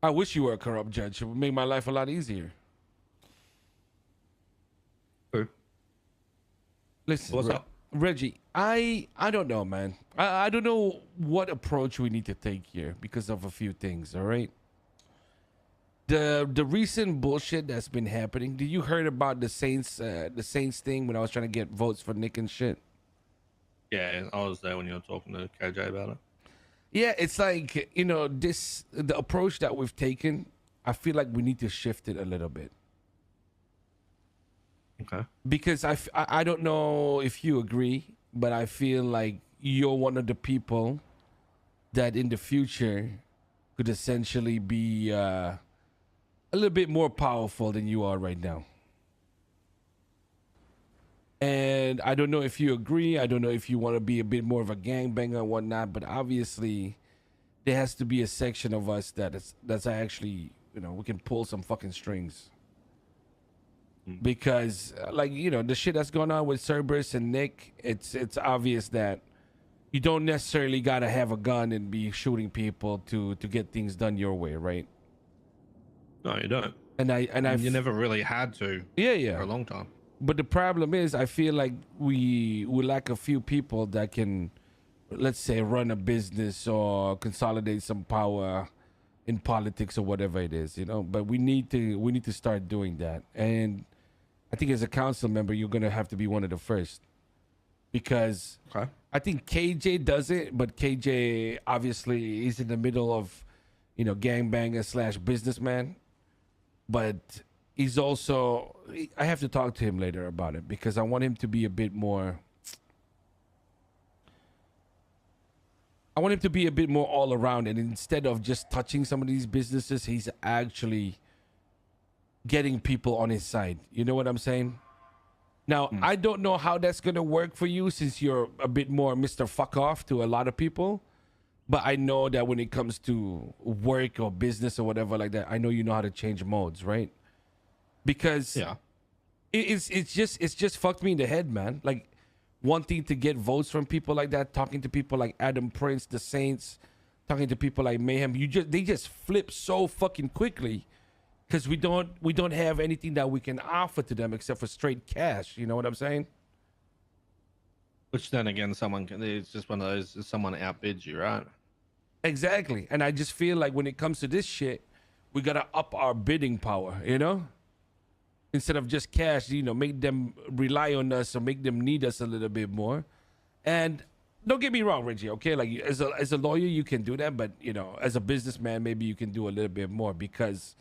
I wish you were a corrupt judge. It would make my life a lot easier. Who? Listen, What's up? Reggie, I don't know, man. I don't know what approach we need to take here because of a few things, all right? The recent bullshit that's been happening. Did you heard about the Saints thing when I was trying to get votes for Nick and shit? Yeah, I was there when you were talking to KJ about it. Yeah, it's like, you know, the approach that we've taken, I feel like we need to shift it a little bit. Okay. Because I don't know if you agree, but I feel like you're one of the people that in the future could essentially be a little bit more powerful than you are right now. And I don't know if you agree. I don't know if you want to be a bit more of a gangbanger and whatnot, but obviously there has to be a section of us that's actually, you know, we can pull some fucking strings. Because like, you know, the shit that's going on with Cerberus and Nick, it's obvious that you don't necessarily gotta have a gun and be shooting people to get things done your way, right? No, you don't. And you never really had to. Yeah. For a long time. But the problem is, I feel like we lack a few people that can, let's say, run a business or consolidate some power in politics or whatever it is, you know. But we need to start doing that. And I think as a council member, you're gonna have to be one of the first, because I think KJ does it, but KJ obviously is in the middle of, you know, gangbanger / businessman, but he's also, I have to talk to him later about it because I want him to be a bit more, all around. And instead of just touching some of these businesses, he's actually getting people on his side. You know what I'm saying? Now, I don't know how that's going to work for you since you're a bit more Mr. Fuck Off to a lot of people. But I know that when it comes to work or business or whatever like that, I know you know how to change modes, right? Because it's just fucked me in the head, man. Like wanting to get votes from people like that, talking to people like Adam Prince, the Saints, talking to people like Mayhem. They just flip so fucking quickly because we don't have anything that we can offer to them except for straight cash. You know what I'm saying? Which then again, it's just one of those, someone outbids you, right? Exactly. And I just feel like when it comes to this shit, we gotta up our bidding power, you know? Instead of just cash, you know, make them rely on us or make them need us a little bit more. And don't get me wrong, Reggie, okay? Like as a lawyer, you can do that, but you know, as a businessman, maybe you can do a little bit more because,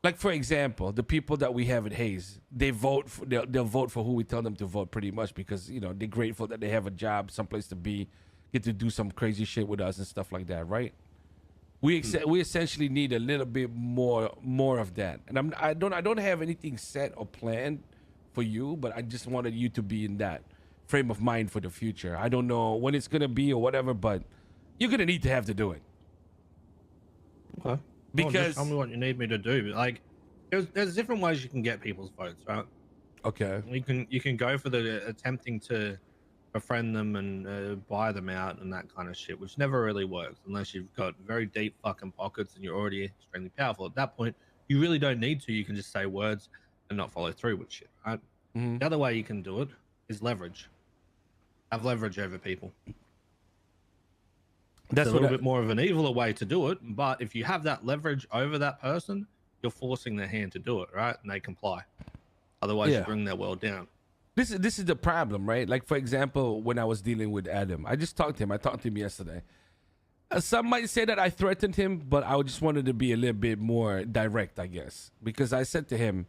like for example, the people that we have at Hayes, they'll vote for who we tell them to vote pretty much because, you know, they're grateful that they have a job, someplace to be, get to do some crazy shit with us and stuff like that, right? We essentially need a little bit more of that. And I don't have anything set or planned for you, but I just wanted you to be in that frame of mind for the future. I don't know when it's gonna be or whatever, but you're gonna need to have to do it. Okay. Because just tell me what you need me to do. Like, there's different ways you can get people's votes, right? Okay. You can go for the attempting to befriend them and buy them out and that kind of shit, which never really works unless you've got very deep fucking pockets and you're already extremely powerful. At that point, you really don't need to. You can just say words and not follow through with shit, right? Mm-hmm. The other way you can do it is leverage. Have leverage over people. That's a little bit more of an eviler way to do it, but if you have that leverage over that person, you're forcing their hand to do it, right? And they comply. Otherwise, you bring their world down. This is the problem, right? Like for example, when I was dealing with Adam, I just talked to him. I talked to him yesterday. Some might say that I threatened him, but I just wanted to be a little bit more direct, I guess, because I said to him,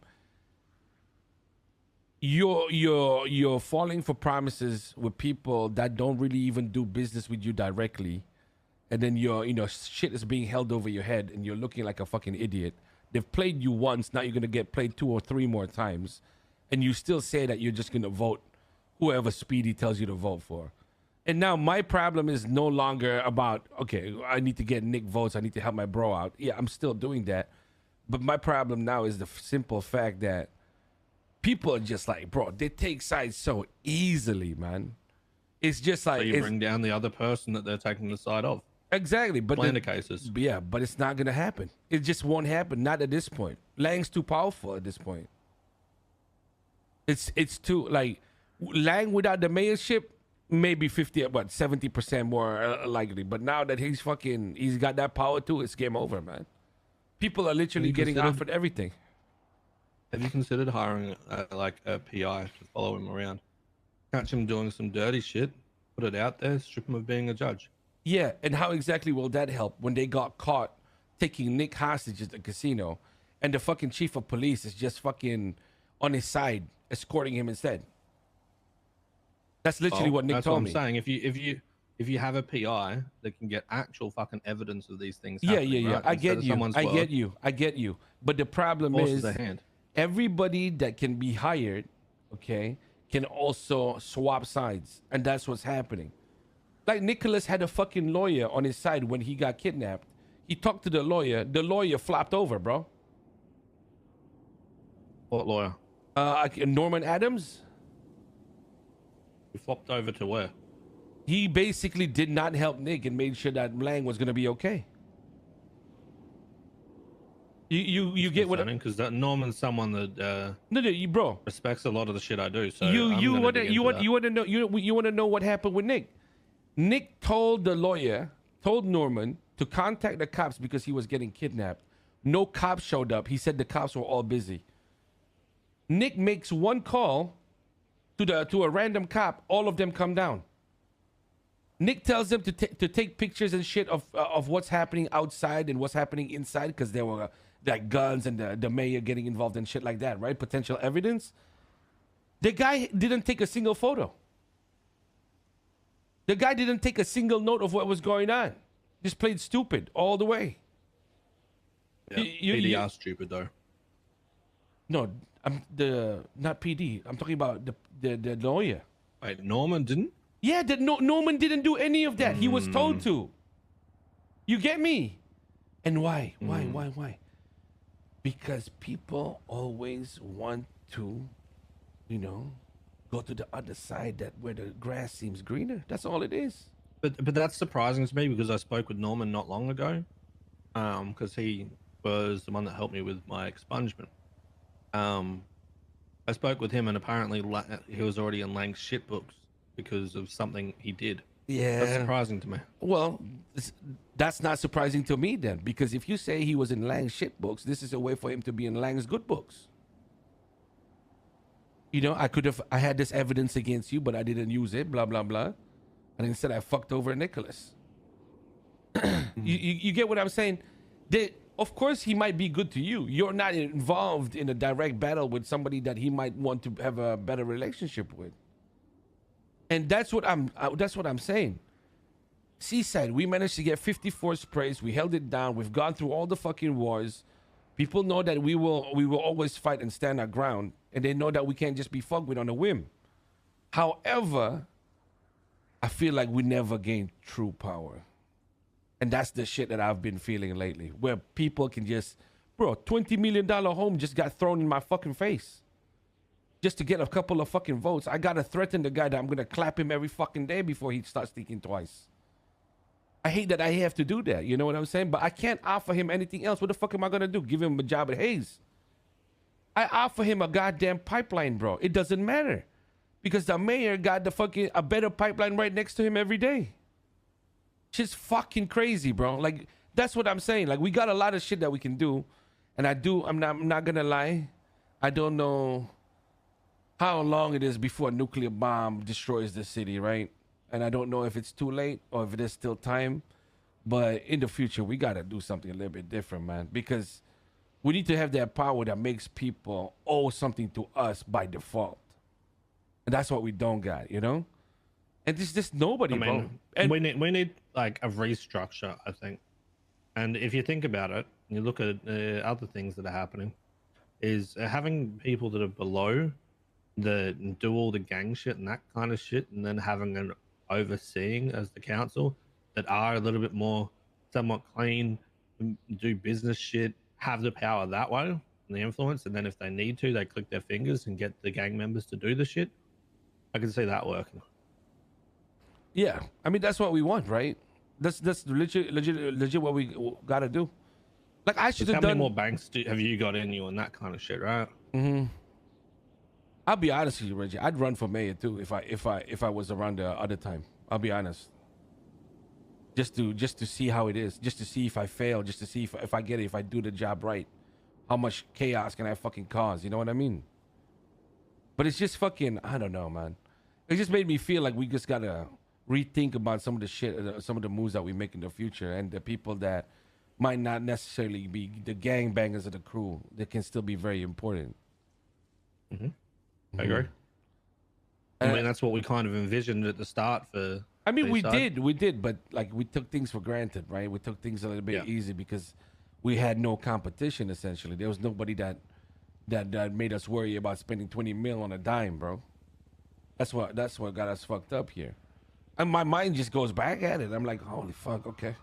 "You're falling for promises with people that don't really even do business with you directly, and then shit is being held over your head, and you're looking like a fucking idiot. They've played you once, now you're gonna get played 2 or 3 more times." And you still say that you're just going to vote whoever Speedy tells you to vote for. And now my problem is no longer about, okay, I need to get Nick votes. I need to help my bro out. Yeah, I'm still doing that. But my problem now is the simple fact that people are just like, bro, they take sides so easily, man. It's just like... So you bring down the other person that they're taking the side of. Exactly, but Slander cases. yeah, but it's not gonna happen. It just won't happen. Not at this point. Lang's too powerful at this point. It's too like Lang without the mayorship, maybe 70% more likely. But now that he's got that power too, it's game over, man. People are literally getting offered everything. Have you considered hiring like a PI to follow him around, catch him doing some dirty shit, put it out there, strip him of being a judge? Yeah, and how exactly will that help when they got caught taking Nick hostage at the casino, and the fucking chief of police is just fucking on his side escorting him instead? That's literally what Nick told me. That's what I'm saying. If you have a PI that can get actual fucking evidence of these things. Yeah. Right? I get you. But the problem is everybody that can be hired, okay, can also swap sides, and that's what's happening. Like Nicholas had a fucking lawyer on his side when he got kidnapped. He talked to the lawyer flopped over, bro. What lawyer? Norman Adams. He flopped over to where? He basically did not help Nick and made sure that Lang was gonna be okay. You get what? Because that Norman's someone that bro, respects a lot of the shit I do. So you want to know what happened with Nick? Nick told Norman to contact the cops because he was getting kidnapped. No cops showed up. He said the cops were all busy. Nick makes one call to a random cop. All of them come down. Nick tells them to take pictures and shit of what's happening outside and what's happening inside, because there were like guns and the mayor getting involved and shit like that, right? Potential evidence. The guy didn't take a single photo. The guy didn't take a single note of what was going on. Just played stupid all the way. Yeah, PD are stupid though. No, not PD. I'm talking about the lawyer. Wait, Norman didn't? Yeah, Norman didn't do any of that. He was told to. You get me? And why? Why? Because people always want to, go to the other side, where the grass seems greener. That's all it is. But that's surprising to me, because I spoke with Norman not long ago, because he was the one that helped me with my expungement. I spoke with him, and apparently he was already in Lang's shit books because of something he did. Yeah, that's surprising to me. Well, that's not surprising to me then, because if you say he was in Lang's shit books, this is a way for him to be in Lang's good books. I had this evidence against you, but I didn't use it, blah, blah, blah. And instead I fucked over Nicholas. You get what I'm saying? Of course he might be good to you. You're not involved in a direct battle with somebody that he might want to have a better relationship with. And that's what I'm saying. Seaside, we managed to get 54 sprays. We held it down. We've gone through all the fucking wars. People know that we will always fight and stand our ground, and they know that we can't just be fucked with on a whim. However, I feel like we never gained true power. And that's the shit that I've been feeling lately, where people can just, $20 million home just got thrown in my fucking face. Just to get a couple of fucking votes. I gotta threaten the guy that I'm gonna clap him every fucking day before he starts thinking twice. I hate that I have to do that, you know what I'm saying? But I can't offer him anything else. What the fuck am I gonna do? Give him a job at Hayes? I offer him a goddamn pipeline, bro. It doesn't matter. Because the mayor got a better pipeline right next to him every day. Just fucking crazy, bro. Like, that's what I'm saying. Like, we got a lot of shit that we can do. And I'm not gonna lie. I don't know how long it is before a nuclear bomb destroys the city, right? And I don't know if it's too late or if there's still time. But in the future, we got to do something a little bit different, man. Because we need to have that power that makes people owe something to us by default. And that's what we don't got, And there's just nobody, bro. And we need like a restructure, I think. And if you think about it, and you look at other things that are happening, is having people that are below that do all the gang shit and that kind of shit, and then having an overseeing as the council that are a little bit more somewhat clean, do business shit, have the power that way and the influence, and then if they need to, they click their fingers and get the gang members to do the shit. I can see that working. Yeah, I mean, that's what we want, right? That's legit what we gotta do. Like I should How have many done more banks have you got in you and that kind of shit, right? I'll be honest with you, Reggie. I'd run for mayor too if I was around the other time. I'll be honest. Just to see how it is. Just to see if I fail. Just to see if I get it. If I do the job right. How much chaos can I fucking cause? You know what I mean? But it's just fucking. I don't know, man. It just made me feel like we just gotta rethink about some of the shit, some of the moves that we make in the future, and the people that might not necessarily be the gangbangers of the crew. They can still be very important. I agree. I mean, that's what we kind of envisioned at the start for. I mean, Seaside. we did, but like we took things for granted, right? We took things a little bit easy because we had no competition. Essentially, there was nobody that made us worry about spending 20 mil on a dime, bro. That's what got us fucked up here. And my mind just goes back at it. I'm like, holy fuck, okay.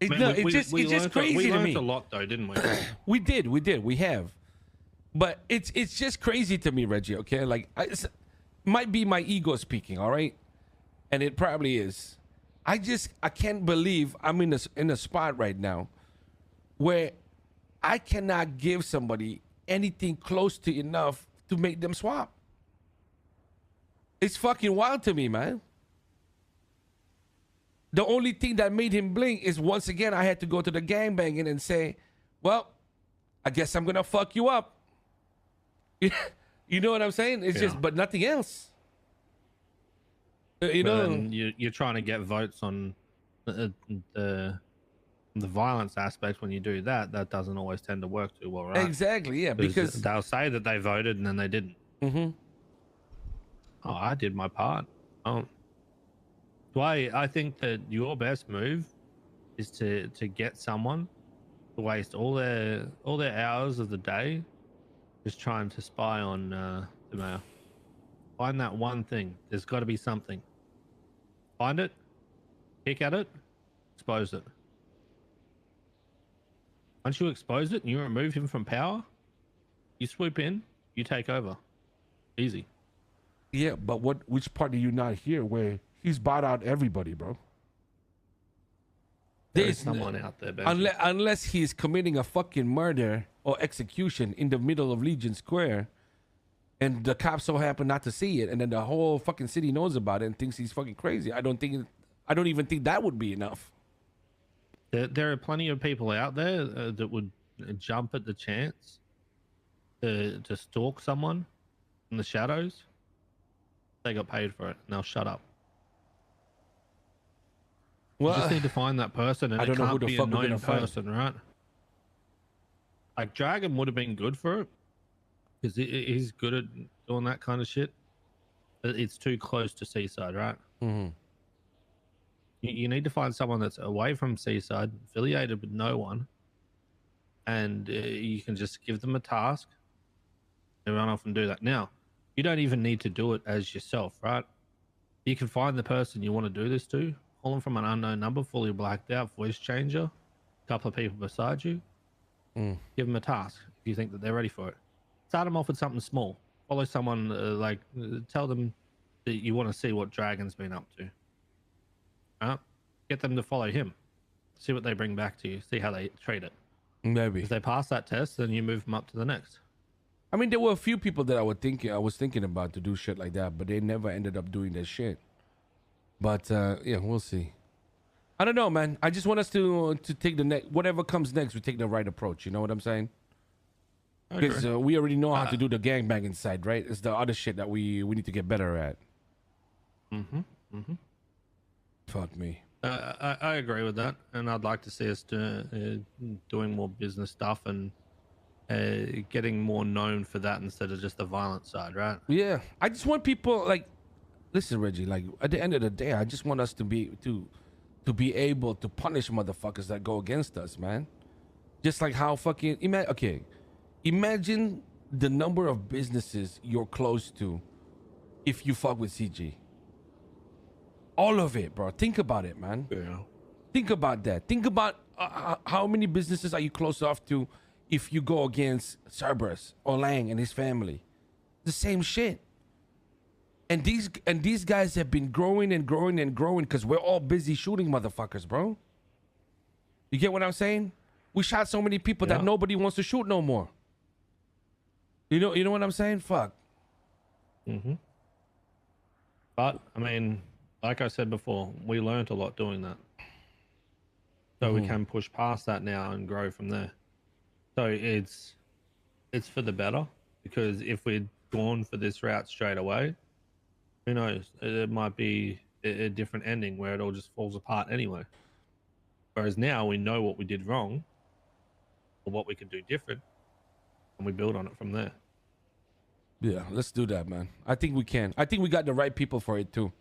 It's just crazy we to me. learned a lot, though, didn't we? We have. But it's just crazy to me, Reggie, okay? Like, it might be my ego speaking, all right? And it probably is. I can't believe I'm in a spot right now where I cannot give somebody anything close to enough to make them swap. It's fucking wild to me, man. The only thing that made him blink is once again I had to go to the gangbanging and say, well, I guess I'm gonna fuck you up. You know what I'm saying? It's just, but nothing else. You know, you're trying to get votes on the violence aspect. When you do that, that doesn't always tend to work too well, right? Exactly, yeah, because they'll say that they voted and then they didn't. Oh, I did my part. Oh, I think that your best move is to get someone to waste all their hours of the day just trying to spy on the mayor. Find that one thing. There's got to be something. Find it, pick at it, expose it. Once you expose it and you remove him from power, you swoop in, you take over. Easy. Yeah, but which part do you not hear where he's bought out everybody, bro? There's someone out there, Benji. Unless he's committing a fucking murder or execution in the middle of Legion Square, and the cops so happen not to see it, and then the whole fucking city knows about it and thinks he's fucking crazy. I don't even think that would be enough. There are plenty of people out there that would jump at the chance to stalk someone in the shadows. They got paid for it. Now shut up. Well, you just need to find that person, and it can't be a known person, right? Like Dragon would have been good for it because he's good at doing that kind of shit. But it's too close to Seaside, right? You need to find someone that's away from Seaside, affiliated with no one, and you can just give them a task and run off and do that. Now, you don't even need to do it as yourself, right? You can find the person you want to do this to, call them from an unknown number, fully blacked out, voice changer, a couple of people beside you. Give them a task if you think that they're ready for it. Start them off with something small. Follow someone, tell them that you want to see what Dragon's been up to. Get them to follow him. See what they bring back to you. See how they treat it. Maybe. If they pass that test, then you move them up to the next. I mean, there were a few people that I was thinking about to do shit like that, but they never ended up doing that shit. But yeah, we'll see. I don't know, man. I just want us to take the next, whatever comes next, we take the right approach. You know what I'm saying? Because we already know how to do the gangbanging side, right? It's the other shit that we need to get better at. Fuck me. I agree with that, and I'd like to see us doing more business stuff and getting more known for that instead of just the violent side, right? Yeah, I just want people like, listen, Reggie. Like at the end of the day, I just want us to be able to punish motherfuckers that go against us, man. Just like how fucking imagine the number of businesses you're close to if you fuck with CG. All of it, bro. Think about it, man. Yeah. Think about that. Think about how many businesses are you close off to if you go against Cerberus or Lang and his family. The same shit. And these guys have been growing and growing and growing because we're all busy shooting motherfuckers, bro. You get what I'm saying? We shot so many people that nobody wants to shoot no more. You know what I'm saying? Fuck. Mm-hmm. But I mean, like I said before, we learned a lot doing that. So we can push past that now and grow from there. So it's for the better, because if we'd gone for this route straight away, who knows? It might be a different ending where it all just falls apart anyway. Whereas now we know what we did wrong or what we could do different, and we build on it from there. Yeah, let's do that, man. I think we can. I think we got the right people for it too.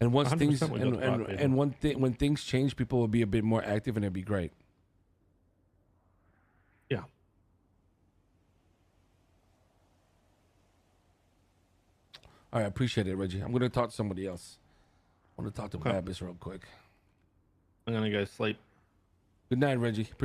And once things when things change, people will be a bit more active, and it'd be great. Yeah. All right, I appreciate it, Reggie. I'm gonna talk to somebody else. I want to talk to Babis real quick. I'm gonna go sleep. Good night, Reggie. Appreciate